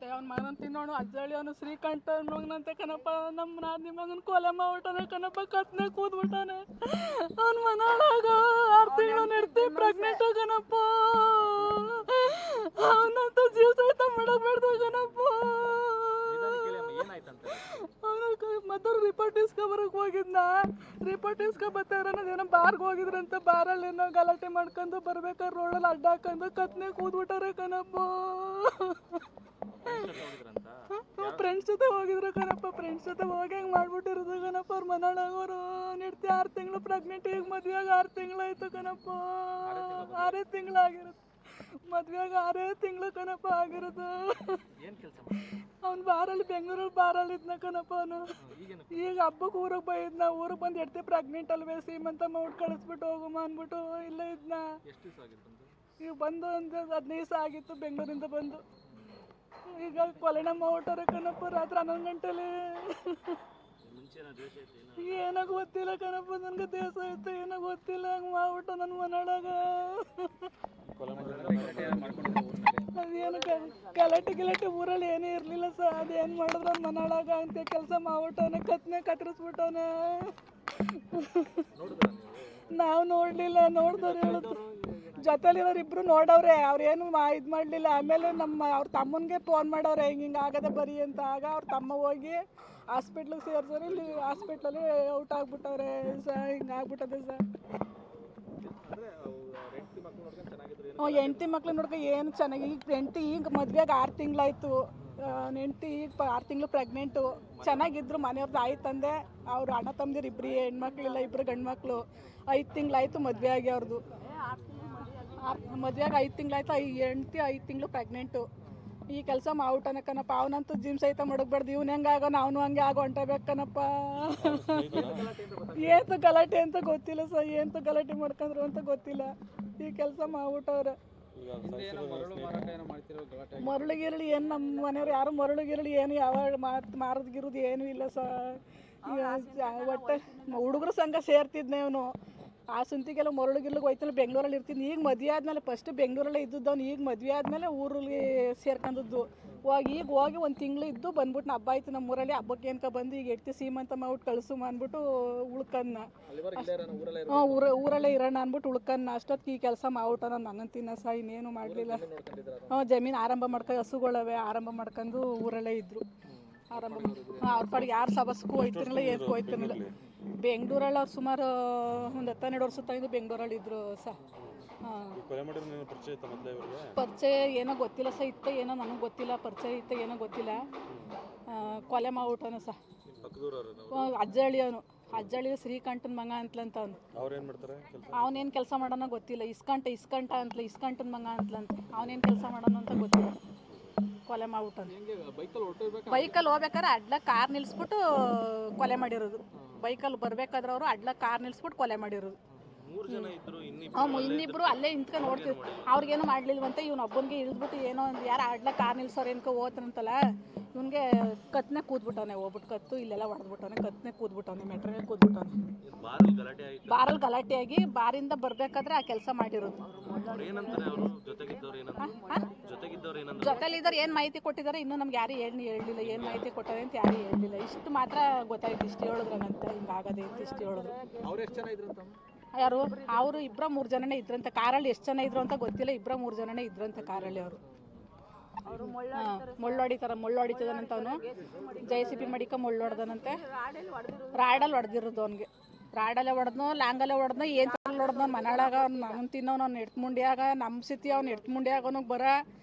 ಮತ್ತೆ ಅವ್ನ ಮಗನ ತಿನ್ನೋನು ಅಜ್ಜಳಿ ಅವನು ಶ್ರೀಕಂಠ ಮಗನಂತೆ ಕಣಪ್ಪ. ನಮ್ಮ ನಾದಿನಿ ಮಗನ ಕೊಲೆ ಮಾಡ್ಬಿಟ್ಟಾನೆ ಕಣಪ್ಪ, ಕತ್ನೆ ಕೂದ್ಬಿಟ್ಟಾನೆ. ಅವ್ನ ಮನಾಳಾಗ 6 ತಿಂಗಳು ನೆಡ್ತಿ ಪ್ರೆಗ್ನೆಂಟ್ ಕಣಪ್ಪ. ಅವನಂತ ಜೀವ ಸಹಿತ ಮಾಡಬೇಡ್ದು ಕಣಪ್ಪ. ಅವನು ಮತ್ತೆ ರಿಪೋರ್ಟ್ ಇಸ್ಕೊಬರಕ್ಕೆ ಹೋಗಿದ್ನ. ರಿಪೋರ್ಟ್ ಇಸ್ಕೊಬತ್ತಾರ ಏನೋ ಬಾರ್ಗೆ ಹೋಗಿದ್ರಂತ. ಬಾರಲ್ಲಿ ಏನೋ ಗಲಾಟೆ ಮಾಡ್ಕೊಂಡು ಬರ್ಬೇಕಾದ್ರೆ ರೋಡಲ್ಲಿ ಅಡ್ಡ ಹಾಕೊಂಡು ಕತ್ನೆ ಕೂದ್ಬಿಟ್ಟಾರೆ ಕಣಪ್ಪ. ಫ್ರೆಂಡ್ಸ್ ಜೊತೆ ಹೋಗಿದ್ರು ಕಣಪ್ಪ. ಫ್ರೆಂಡ್ಸ್ ಜೊತೆ ಹೋಗಿ ಹೆಂಗೆ ಮಾಡ್ಬಿಟ್ಟಿರೋದು ಕಣಪ್ಪ. ಅವ್ರ ಮನಾಳಾಗೋರು ನೆಡ್ತಿ 6 ತಿಂಗಳು ಪ್ರೆಗ್ನೆಂಟ್. ಈಗ ಮದುವೆಯಾಗ 6 ತಿಂಗಳಾಯ್ತು ಕಣಪ್ಪ. 6 ತಿಂಗಳಾಗಿರುತ್ತೆ ಮದುವೆಯಾಗ. 6 ತಿಂಗಳು ಕಣಪ್ಪ ಆಗಿರೋದು. ಅವ್ನು ಬಾರಲ್ಲಿ ಬೆಂಗಳೂರಲ್ಲಿ ಬಾರಲ್ಲಿ ಇದ್ನ ಕಣಪ್ಪ. ಅವನು ಈಗ ಹಬ್ಬಕ್ಕೆ ಊರಿಗೆ ಬೈದ್ನ. ಊರಿಗೆ ಬಂದು ಎಡ್ತಿ ಪ್ರೆಗ್ನೆಂಟ್ ಅಲ್ವೇ ಸೀಮಂತ ಮಾಡಿ ಕಳಿಸ್ಬಿಟ್ಟು ಹೋಗಮ್ಮ ಅಂದ್ಬಿಟ್ಟು ಇಲ್ಲೇ ಇದ್ನ. ಈಗ ಬಂದು ಒಂದು 15 ದಿವಸ ಆಗಿತ್ತು ಬೆಂಗಳೂರಿಂದ ಬಂದು. ಈಗ ಕೊಲೆನ ಮಾಡ್ಬಿಟ್ಟಾರೆ ಕಣಪ್ಪ ರಾತ್ರಿ 11 ಗಂಟೆಲಿ. ಏನೋ ಗೊತ್ತಿಲ್ಲ ಕಣಪ್ಪ, ನನಗೆ ದೇಶ ಐತೆ ಏನೋ ಗೊತ್ತಿಲ್ಲ. ಹಂಗೆ ಮಾಡ್ಬಿಟ್ಟ ನನ್ನ ಮನಾಳಾಗ. ಅದೇನು ಗಲಾಟೆ ಊರಲ್ಲಿ ಏನೂ ಇರಲಿಲ್ಲ ಸರ್. ಅದೇನು ಮಾಡಿದ್ರು ಅವ್ನ ಮನಾಳಾಗ ಅಂತ ಕೆಲಸ ಮಾಡ್ಬಿಟ್ಟವನೆ. ಕತ್ನೆ ಕತ್ತರಿಸ್ಬಿಟ್ಟವನೆ. ನಾವು ನೋಡಲಿಲ್ಲ, ನೋಡಿದವ್ರು ಹೇಳುದು. ಜೊತೆಲಿರೋರು ಇಬ್ಬರು ನೋಡವ್ರೆ, ಅವ್ರೇನು ಇದು ಮಾಡಲಿಲ್ಲ. ಆಮೇಲೆ ಅವ್ರ ತಮ್ಮನಿಗೆ ಫೋನ್ ಮಾಡವ್ರೆ, ಹಿಂಗೆ ಆಗದೆ ಬರೀ ಅಂತ. ಆಗ ಅವ್ರ ತಮ್ಮ ಹೋಗಿ ಹಾಸ್ಪಿಟ್ಲಿಗೆ ಸೇರ್ಸೋರು. ಇಲ್ಲಿ ಹಾಸ್ಪಿಟ್ಲಲ್ಲಿ ಔಟ್ ಆಗ್ಬಿಟ್ಟವ್ರೆ ಸರ್. ಹಿಂಗೆ ಆಗ್ಬಿಟ್ಟದೆ ಸರ್. ಹೆಂಡತಿ ಮಕ್ಳು ನೋಡ್ಕೊ ಏನು ಚೆನ್ನಾಗಿ. ಈಗ ಹೆಂಡತಿ ಈಗ ಮದುವೆಗೆ 6 ತಿಂಗಳಾಯ್ತು. ಹೆಂಡತಿ ಈಗ 6 ತಿಂಗಳು ಪ್ರೆಗ್ನೆಂಟು. ಚೆನ್ನಾಗಿದ್ರು. ಮನೆಯವ್ರದ್ದು ಆಯ್ತಂದೆ. ಅವ್ರು ಅಣ್ಣ ತಮ್ಮದಿರು ಇಬ್ಬರು ಹೆಣ್ಮಕ್ಳಿಲ್ಲ, 2 ಗಂಡು ಮಕ್ಕಳು. 5 ತಿಂಗಳಾಯ್ತು ಮದುವೆ ಆಗಿ ಅವ್ರದ್ದು. ಮದುವೆಗೆ 5 ತಿಂಗಳಾಯ್ತು. ಹೆಂಡತಿ 5 ತಿಂಗಳು ಪ್ರೆಗ್ನೆಂಟು. ಈ ಕೆಲಸ ಮಾಡ್ಬಿಟ್ಟನೆ ಕಣಪ್ಪ. ಅವನಂತೂ ಜಿಮ್ ಸಹಿತ ಮಾಡಕ್ಬಾರ್ದು. ಇವ್ನು ಹೆಂಗೆ ಆಗೋನು ಅವನು ಹಂಗೆ ಆಗೋ ಹೊಂಟಬೇಕು ಕಣಪ್ಪ. ಏನು ಗಲಾಟೆ ಅಂತ ಗೊತ್ತಿಲ್ಲ ಸರ್. ಏನು ಗಲಾಟೆ ಮಾಡ್ಕೊಂಡ್ರು ಅಂತ ಗೊತ್ತಿಲ್ಲ. ಈ ಕೆಲಸ ಮಾಡ್ಬಿಟ್ಟವ್ರೆ. ಮರಳುಗಿರಳಿ ಏನು ನಮ್ಮ ಮನೆಯವ್ರು ಯಾರು ಮರಳುಗಿರಳಿ ಏನು ಯಾವಾಗ ಮಾರದ್ಗಿರೋದು ಏನೂ ಇಲ್ಲ ಸರ್. ಈಗ ಒಟ್ಟೆ ಹುಡುಗರು ಸಂಘ ಸೇರ್ತಿದ್ನೆ ಅವನು. ಆ ಸುಂತಿಗೆಲ್ಲ ಮರಳುಗಿರ್ಲಿಗೆ ಹೋಯ್ತಲ್ಲ, ಬೆಂಗಳೂರಲ್ಲಿ ಇರ್ತೀನಿ. ಈಗ ಮದುವೆ ಆದಮೇಲೆ ಫಸ್ಟ್ ಬೆಂಗಳೂರಲ್ಲೇ ಇದ್ದದ್ದು ಅವ್ನು. ಈಗ ಮದುವೆ ಆದಮೇಲೆ ಊರಲ್ಲಿ ಸೇರ್ಕೊಂಡದ್ದು. ಈಗ ಹೋಗಿ 1 ತಿಂಗಳು ಇದ್ದು ಬಂದ್ಬಿಟ್ಟು ಹಬ್ಬ ಆಯ್ತು ನಮ್ಮೂರಲ್ಲಿ. ಹಬ್ಬಕ್ಕೆ ಏನ್ಕ ಬಂದು ಈಗ ಎಡ್ತಿ ಸೀಮಂತ ಮಾಡ್ಬಿಟ್ಟು ಕಳಿಸು ಅಂದ್ಬಿಟ್ಟು ಉಳ್ಕನ್ನ. ಊರಲ್ಲೇ ಇರೋಣ ಅಂದ್ಬಿಟ್ಟು ಉಳ್ಕನ್ನ. ಅಷ್ಟೊತ್ತಿಗೆ ಈ ಕೆಲಸ ಮಾಡ್ಬಿಟ್ಟು ನಾನು ಮಗಂತಿನ ಸಹ ಇನ್ನೇನು ಮಾಡಲಿಲ್ಲ. ಜಮೀನು ಆರಂಭ ಮಾಡ್ಕೊಂಡು ಹಸುಗಳವೆ ಆರಂಭ ಮಾಡ್ಕೊಂಡು ಊರಲ್ಲೇ ಇದ್ದರು. ಆರಂಭ ಅವ್ರ ಪಾಡಿಗೆ ಯಾರು ಸಬಸ್ಗೂ ಹೋಯ್ತಿರಲಿಲ್ಲ, ಏನಕ್ಕೂ ಹೋಯ್ತಿರಲಿಲ್ಲ. ಬೆಂಗಳೂರಲ್ಲಿ ಅವ್ರು ಸುಮಾರು ಒಂದು 10-12 ವರ್ಷ ತಂದು ಬೆಂಗಳೂರಲ್ಲಿ ಇದ್ರು ಸಹ. ಪರಿಚಯ ಏನೋ ಗೊತ್ತಿಲ್ಲ ಸಹ. ಇತ್ತ ಏನೋ ನನಗೆ ಗೊತ್ತಿಲ್ಲ. ಪರಿಚಯ ಇತ್ತ ಏನೋ ಗೊತ್ತಿಲ್ಲ. ಕೊಲೆ ಮಾಡ್ಬಿಟ್ಟವನು ಸಹ. ಅಜ್ಜಳ್ಳಿ ಅವನು. ಅಜ್ಜಳ್ಳಿ ಶ್ರೀಕಂಠನ ಮಗ ಅಂತಲಂತ ಅವನು. ಅವನೇನು ಕೆಲಸ ಮಾಡೋಣ ಗೊತ್ತಿಲ್ಲ. ಇಸ್ಕಂಠ ಅಂತಲ ಇಸ್ಕಂಠನ ಮಗ ಅಂತಲಂತೆ. ಅವನೇನು ಕೆಲಸ ಮಾಡೋಣ ಅಂತ ಗೊತ್ತಿಲ್ಲ. ಕೊಲೆ ಮಾಡ್ಬಿಟ್ಟನು. ಬೈಕಲ್ಲಿ ಹೋಗ್ಬೇಕಾದ್ರೆ ಅಡ್ಲ ಕಾರ್ ನಿಲ್ಲಿಸ್ಬಿಟ್ಟು ಕೊಲೆ ಮಾಡಿರೋದು. ಬೈಕಲ್ಲಿ ಬರ್ಬೇಕಾದ್ರೆ ಅವರು ಅಡ್ಲ ಕಾರ್ ನಿಲ್ಲಿಸ್ಬಿಟ್ಟು ಕೊಲೆ ಮಾಡಿರೋದು. ಇನ್ನಿಬ್ರು ಅಲ್ಲೇ ನಿಂತ್ಕೊಂಡು ನೋಡ್ತೀವಿ. ಅವ್ರಿಗೇನು ಮಾಡ್ಲಿಲ್ವಂತೆ. ಒಬ್ಬನಿಗೆ ಇಳಿದ್ಬಿಟ್ಟು ಏನೋ ಒಂದು ಯಾರು ಅಡ್ಲ ಕಾರ್ ನಿಲ್ಸೋರು ಏನಕ್ಕೆ ಹೋತಂತಲ್ಲ, ಇವನಿಗೆ ಕತ್ನೆ ಕೂದ್ಬಿಟ್ಟವನೆ. ಹೋಗ್ಬಿಟ್ಟು ಕತ್ತು ಇಲ್ಲೆಲ್ಲ ಹೊಡೆದ್ಬಿಟ್ಟವನೆ. ಕತ್ನೆ ಕೂದ್ಬಿಟ್ಟವನೆ. ಮೆಟ್ರೇ ಕೂದ್ಬಿಟ್ಟವನೆ. ಬಾರಲ್ಲಿ ಗಲಾಟೆಯಾಗಿ ಬಾರಿಂದ ಬರ್ಬೇಕಾದ್ರೆ ಆ ಕೆಲಸ ಮಾಡಿರೋದು. ಜೊತೆಲಿದ್ದವ್ರು ಏನು ಮಾಹಿತಿ ಕೊಟ್ಟಿದ್ದಾರೆ ಇನ್ನೂ ನಮ್ಗೆ ಯಾರು ಹೇಳಲಿಲ್ಲ. ಏನು ಮಾಹಿತಿ ಕೊಟ್ಟಾರೆ ಅಂತ ಯಾರು ಹೇಳಲಿಲ್ಲ. ಇಷ್ಟು ಮಾತ್ರ ಗೊತ್ತಾಯ್ತು. ಇಷ್ಟು ಹೇಳಿದ್ರಂತೆ ಹಿಂಗಾಗದೆ ಅಂತ ಇಷ್ಟು ಹೇಳಿದ್ರು. ಯಾರು ಅವರು 2-3 ಜನನೇ ಇದ್ರಂತೆ ಕಾರಲ್ಲಿ. ಎಷ್ಟು ಜನ ಇದ್ರು ಅಂತ ಗೊತ್ತಿಲ್ಲ. 2-3 ಜನನೇ ಇದ್ರಂತೆ ಕಾರಲ್ಲಿ. ಅವರು ಮುಳ್ಳು ಹೊಡಿತದಂತ ಅವನು. JCB ಮಡಿಕ ಮುಳ್ಳು ಹೊಡೆದನಂತೆ. ರಾಡಲ್ಲಿ ಹೊಡೆದಿರೋದು ಅವನಿಗೆ. ರಾಡಲ್ಲೇ ಹೊಡೆದ್ನೋ ಲಾಂಗಲ್ಲೇ ಹೊಡೆದ್ನೋ ಏನು ಹೊಡೆದ್ನೋ ಮನಾಳಾಗ. ಅವ್ನು ಮಗನ ತಿನ್ನೋನು. ಅವ್ನು ಎಡ್ತು ಮುಂಡಿಯಾಗ ನಮ್ಮ ಸ್ಥಿತಿ. ಅವ್ನು ಎಡ್ತು ಮುಂಡಿಯಾಗ ಅವನಿಗೆ ಬರ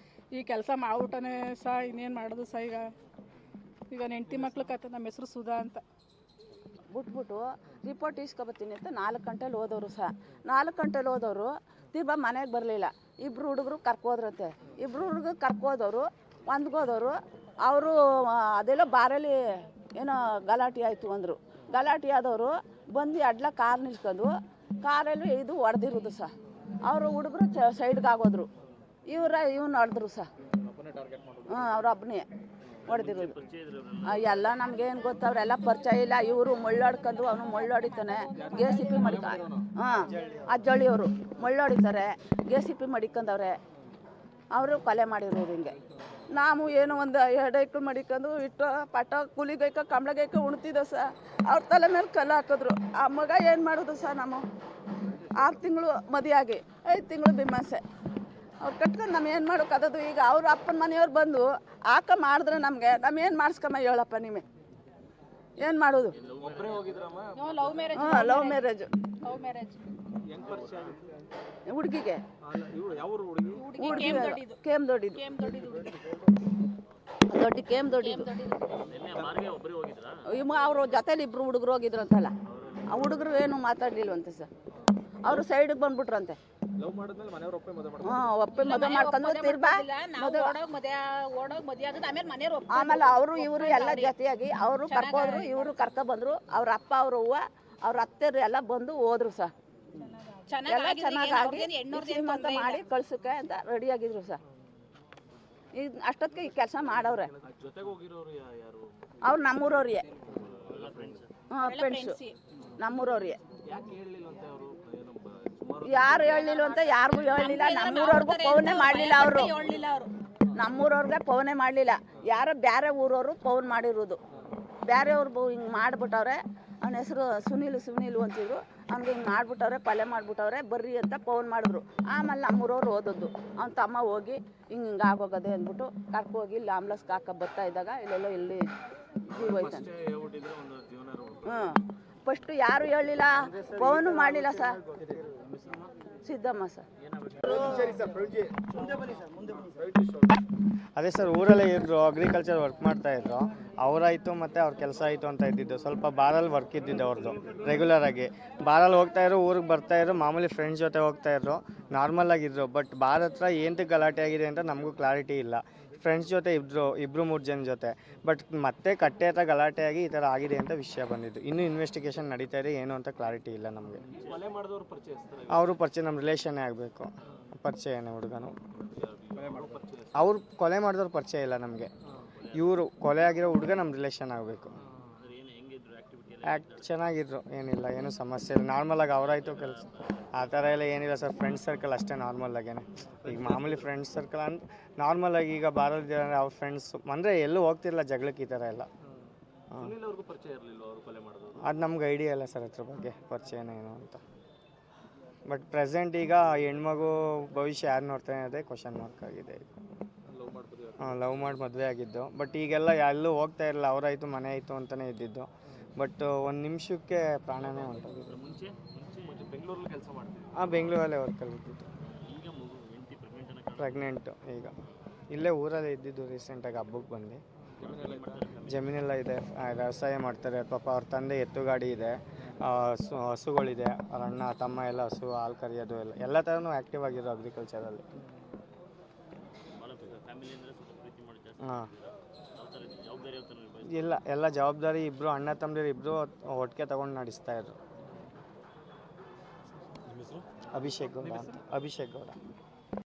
ಈ ಕೆಲಸ ಮಾಡ್ಬಿಟ್ಟನೆ ಸಹ. ಇನ್ನೇನು ಮಾಡೋದು ಸಹ. ಈಗ ಹೆಂಡತಿ ಮಕ್ಳು ಕತೆ. ನಮ್ಮ ಹೆಸರು ಸುಧಾ ಅಂತ. ಬಿಟ್ಬಿಟ್ಟು ರಿಪೋರ್ಟ್ ಇಸ್ಕೊಬತ್ತೀನಿ ಅಂತ 4 ಗಂಟೆಲಿ ಹೋದವರು ಸಹ. 4 ಗಂಟೆಲಿ ಹೋದವರು ತಿರ್ಬಾ ಮನೆಗೆ ಬರಲಿಲ್ಲ. 2 ಹುಡುಗರು ಕರ್ಕೋದ್ರಂತೆ. 2 ಹುಡುಗರು ಕರ್ಕೋದವರು ಹೊಂದ್ಕೋದವರು. ಅವರು ಅದೆಲ್ಲ ಬಾರಲ್ಲಿ ಏನೋ ಗಲಾಟೆ ಆಯಿತು ಅಂದರು. ಗಲಾಟೆ ಆದವರು ಬಂದು ಅಡ್ಲ ಕಾರ್ ನಿಲ್ಸ್ಕೊಂಡು ಕಾರಲ್ಲಿ ಇದು ಹೊಡೆದಿರೋದು ಸಹ. ಅವರು ಹುಡುಗರು ಸೈಡ್ಗೆ ಆಗೋದ್ರು. ಇವ್ನು ಹೊಡೆದ್ರು ಸಹ. ಅವ್ರ ಒಬ್ಬನೇ ಹೊಡೆದಿರೋದು. ಎಲ್ಲ ನಮಗೇನು ಗೊತ್ತು, ಅವರೆಲ್ಲ ಪರಿಚಯ ಇಲ್ಲ. ಇವರು ಮುಳ್ಳೊಡ್ಕೊಂಡು ಅವನು ಮುಳ್ಳೊಡಿತಾನೆ. JCB ಮಡಿಕ ಅಜ್ಜಳ್ಳಿಯವರು ಮುಳ್ಳೊಡಿತಾರೆ. JCB ಮಡಿಕೊಂಡವ್ರೆ. ಅವರು ಕೊಲೆ ಮಾಡಿರೋದು ಹಿಂಗೆ. ನಾವು ಏನೋ ಒಂದು 2 ಎಕ್ಳು ಮಡಿಕೊಂಡು ಇಟ್ಟು ಪಟ ಕೂಲಿಗೈಕ ಕಂಬಳಗೈಕ ಉಣ್ತಿದ್ದೋ ಸ ಅವ್ರ ತಲೆ ಮೇಲೆ ಕಲ್ಲು ಹಾಕಿದ್ರು. ಆ ಮಗ ಏನು ಮಾಡೋದು ಸ ನಾವು 6 ತಿಂಗಳು ಮದುವೆಯಾಗಿ 5 ತಿಂಗಳು ಬಿಮ್ಮಸೆ ಅವ್ರು ಕಟ್ಕೊಂಡು ನಾವು ಏನು ಮಾಡೋಕ್ಕದದು. ಈಗ ಅವ್ರ ಅಪ್ಪನ ಮನೆಯವ್ರು ಬಂದು ಮಾಡಿದ್ರೆ ನಮಗೆ ನಾವು ಏನು ಮಾಡಿಸ್ಕಮ್ಮ ಹೇಳಪ್ಪ ನೀವೇ ಏನು ಮಾಡೋದು? ಲವ್ ಮ್ಯಾರೇಜ್ ಹಾಂ ಲವ್ ಮ್ಯಾರೇಜ್ ಹುಡುಗಿಗೆ ಕೇಮ್ ದೊಡ್ಡಿದ್ದು ಅವ್ರ ಜೊತೆಲಿ 2 ಹುಡುಗರು ಹೋಗಿದ್ರು ಅಂತಲ್ಲ. ಆ ಹುಡುಗರು ಏನು ಮಾತಾಡ್ಲಿಲ್ವಂತೆ ಸರ್. ಅವರು ಸೈಡಿಗೆ ಬಂದ್ಬಿಟ್ರಂತೆ. ಹಾಂ ಒಪ್ಪಿ ಮದುವೆ ಮಾಡ್ಕೊಂಡು ತಿರ್ಬಾ ಆಮೇಲೆ ಅವರು ಇವರು ಎಲ್ಲ ಜೊತೆಯಾಗಿ ಅವರು ಕರ್ಕೋದ್ರು, ಇವರು ಕರ್ಕೊಬಂದ್ರು. ಅವ್ರ ಅಪ್ಪ ಅವ್ರ ಅವ್ವ ಅವ್ರ ಅತ್ತೆರು ಎಲ್ಲ ಬಂದು ಹೋದ್ರು ಸರ್. ಎಲ್ಲ ಚೆನ್ನಾಗಿ ಶ್ರೀಮಂತ ಮಾಡಿ ಕಳ್ಸಕ್ಕೆ ಅಂತ ರೆಡಿಯಾಗಿದ್ರು ಸರ್. ಈಗ ಅಷ್ಟೊತ್ತಿಗೆ ಈ ಕೆಲಸ ಮಾಡವ್ರೆ. ಅವ್ರು ನಮ್ಮೂರವ್ರಿಗೆ. ಹಾಂ ಫ್ರೆಂಡ್ಸು ನಮ್ಮೂರವ್ರಿಗೆ. ಯಾರು ಹೇಳಲಿಲ್ಲ ಅಂತ ಯಾರಿಗೂ ಹೇಳಲಿಲ್ಲ. ನಮ್ಮೂರವ್ರಿಗೂ ಫೋನೇ ಮಾಡಲಿಲ್ಲ. ಅವರು ನಮ್ಮೂರವ್ರಿಗೆ ಫೋನೇ ಮಾಡಲಿಲ್ಲ. ಯಾರೋ ಬೇರೆ ಊರವರು ಫೋನ್ ಮಾಡಿರೋದು. ಬೇರೆಯವ್ರು ಹಿಂಗೆ ಮಾಡಿಬಿಟ್ಟವ್ರೆ. ಅವನ ಹೆಸರು ಸುನೀಲು ಅಂತಿದ್ರು. ಅವ್ನಿಗೆ ಹಿಂಗೆ ಮಾಡಿಬಿಟ್ಟವ್ರೆ, ಪಲ್ಯ ಮಾಡಿಬಿಟ್ಟವ್ರೆ, ಬರ್ರಿ ಅಂತ ಫೋನ್ ಮಾಡಿದ್ರು. ಆಮೇಲೆ ನಮ್ಮೂರವ್ರು ಓದೋದು. ಅವ್ನ ತಮ್ಮ ಹೋಗಿ ಹಿಂಗೆ ಆಗೋಗದೆ ಅಂದ್ಬಿಟ್ಟು ಕರ್ಕೋಗಿ ಇಲ್ಲಿ ಆಂಬ್ಲೆನ್ಸ್ಗೆ ಹಾಕೋ ಬರ್ತಾ ಇದ್ದಾಗ ಇಲ್ಲೆಲ್ಲೋ ಇಲ್ಲಿ ಜೀವ ಹೋಯ್ತಾನೆ. ಫಸ್ಟು ಯಾರು ಹೇಳಲಿಲ್ಲ, ಫೋನು ಮಾಡಲಿಲ್ಲ ಸರ್. ಸಿದ್ದಮ್ಮ ಸರ್. ಅದೇ ಸರ್, ಊರಲ್ಲೇ ಇದ್ರು, ಅಗ್ರಿಕಲ್ಚರ್ ವರ್ಕ್ ಮಾಡ್ತಾಯಿದ್ರು. ಅವರಾಯಿತು ಮತ್ತು ಅವ್ರ ಕೆಲಸ ಆಯಿತು ಅಂತ ಇದ್ದಿದ್ದು. ಸ್ವಲ್ಪ ಬಾರಲ್ಲಿ ವರ್ಕ್ ಇದ್ದಿದ್ದು ಅವ್ರದ್ದು ರೆಗ್ಯುಲರಾಗಿ. ಬಾರಲ್ಲಿ ಹೋಗ್ತಾಯಿದ್ರು, ಊರಿಗೆ ಬರ್ತಾಯಿದ್ರು, ಮಾಮೂಲಿ ಫ್ರೆಂಡ್ಸ್ ಜೊತೆ ಹೋಗ್ತಾಯಿದ್ರು, ನಾರ್ಮಲಾಗಿದ್ದರು. ಬಟ್ ಬಾರ್ ಹತ್ರ ಏನಕ್ಕೆ ಗಲಾಟೆ ಆಗಿದೆ ಅಂತ ನಮಗೂ ಕ್ಲಾರಿಟಿ ಇಲ್ಲ. ಫ್ರೆಂಡ್ಸ್ ಜೊತೆ ಇಬ್ಬರು 3 ಜನ ಜೊತೆ. ಬಟ್ ಮತ್ತೆ ಕಟ್ಟೆ ಹತ್ರ ಗಲಾಟೆಯಾಗಿ ಈ ಥರ ಆಗಿದೆ ಅಂತ ವಿಷಯ ಬಂದಿದ್ದು. ಇನ್ನೂ ಇನ್ವೆಸ್ಟಿಗೇಷನ್ ನಡೀತಾ ಇದೆ, ಏನು ಅಂತ ಕ್ಲಾರಿಟಿ ಇಲ್ಲ ನಮಗೆ. ಅವರು ಪರಿಚಯ ನಮ್ಮ ರಿಲೇಷನ್ನೇ ಆಗಬೇಕು. ಪರಿಚಯನೇ ಹುಡುಗನು. ಅವ್ರು ಕೊಲೆ ಮಾಡಿದವ್ರು ಪರಿಚಯ ಇಲ್ಲ ನಮಗೆ. ಇವರು ಕೊಲೆ ಆಗಿರೋ ಹುಡುಗ ನಮ್ಮ ರಿಲೇಷನ್ ಆಗಬೇಕು. ಚೆನ್ನಾಗಿದ್ರು, ಏನಿಲ್ಲ, ಏನೂ ಸಮಸ್ಯೆ ಇಲ್ಲ. ನಾರ್ಮಲಾಗಿ ಅವರಾಯಿತು ಕೆಲಸ ಆ ಥರ ಎಲ್ಲ ಏನಿಲ್ಲ ಸರ್. ಫ್ರೆಂಡ್ಸ್ ಸರ್ಕಲ್ ಅಷ್ಟೇ ನಾರ್ಮಲಾಗೇನೆ. ಈಗ ಮಾಮೂಲಿ ಫ್ರೆಂಡ್ಸ್ ಸರ್ಕಲ್ ಅಂತ ನಾರ್ಮಲಾಗಿ ಈಗ ಬಾರೋದಿದ್ದಾರೆ ಅವ್ರ ಫ್ರೆಂಡ್ಸು ಅಂದರೆ ಎಲ್ಲೂ ಹೋಗ್ತಿರಲ್ಲ ಜಗಳಕ್ಕೆ, ಈ ಥರ ಎಲ್ಲ. ಅದು ನಮ್ಗೆ ಐಡಿಯಾ ಇಲ್ಲ ಸರ್ ಅದ್ರ ಬಗ್ಗೆ, ಪರಿಚಯನ ಏನು ಅಂತ. ಬಟ್ ಪ್ರೆಸೆಂಟ್ ಈಗ ಹೆಣ್ಮಗು ಭವಿಷ್ಯ ಯಾರು ನೋಡ್ತಾನೆ ಅದೇ ಕ್ವಶನ್ ಮಾರ್ಕ್ ಆಗಿದೆ. ಹಾಂ, ಲವ್ ಮಾಡಿ ಮದುವೆ ಆಗಿದ್ದು. ಬಟ್ ಈಗೆಲ್ಲ ಎಲ್ಲೂ ಹೋಗ್ತಾ ಇರಲಿಲ್ಲ. ಅವರಾಯಿತು ಮನೆ ಆಯಿತು ಅಂತಲೇ ಇದ್ದಿದ್ದು. ಬಟ್ 1 ನಿಮಿಷಕ್ಕೆ ಪ್ರಾಣನೇ ಹೊಂಟೋಗಿದ್ದು. ಹಾಂ, ಬೆಂಗಳೂರಲ್ಲೇ ವರ್ಕಲ್ಲಿ ಇದ್ದಿದ್ದು. ಪ್ರೆಗ್ನೆಂಟು. ಈಗ ಇಲ್ಲೇ ಊರಲ್ಲೇ ಇದ್ದಿದ್ದು. ರೀಸೆಂಟಾಗಿ ಹಬ್ಬಕ್ಕೆ ಬಂದು ಜಮೀನೆಲ್ಲ ಇದೆ, ವ್ಯವಸಾಯ ಮಾಡ್ತಾರೆ. ಪಾಪ ಅವ್ರ ತಂದೆ ಎತ್ತು ಗಾಡಿ ಇದೆ, ಹಸುಗಳಿದೆ. ಅವ್ರ ಅಣ್ಣ ತಮ್ಮ ಎಲ್ಲ ಹಸು ಹಾಲು ಕರೆಯೋದು ಎಲ್ಲ ಥರನೂ ಆ್ಯಕ್ಟಿವ್ ಆಗಿರೋ ಅಗ್ರಿಕಲ್ಚರಲ್ಲಿ. ಹಾಂ, ಎಲ್ಲ ಜವಾಬ್ದಾರಿ ಇಬ್ಬರು ಅಣ್ಣ ತಮ್ಮದಿರು ಇಬ್ಬರು ಒಟ್ಟಿಗೆ ತೊಗೊಂಡು ನಡೆಸ್ತಾಯಿದ್ರು. ಅಭಿಷೇಕ್ ಗೌಡ.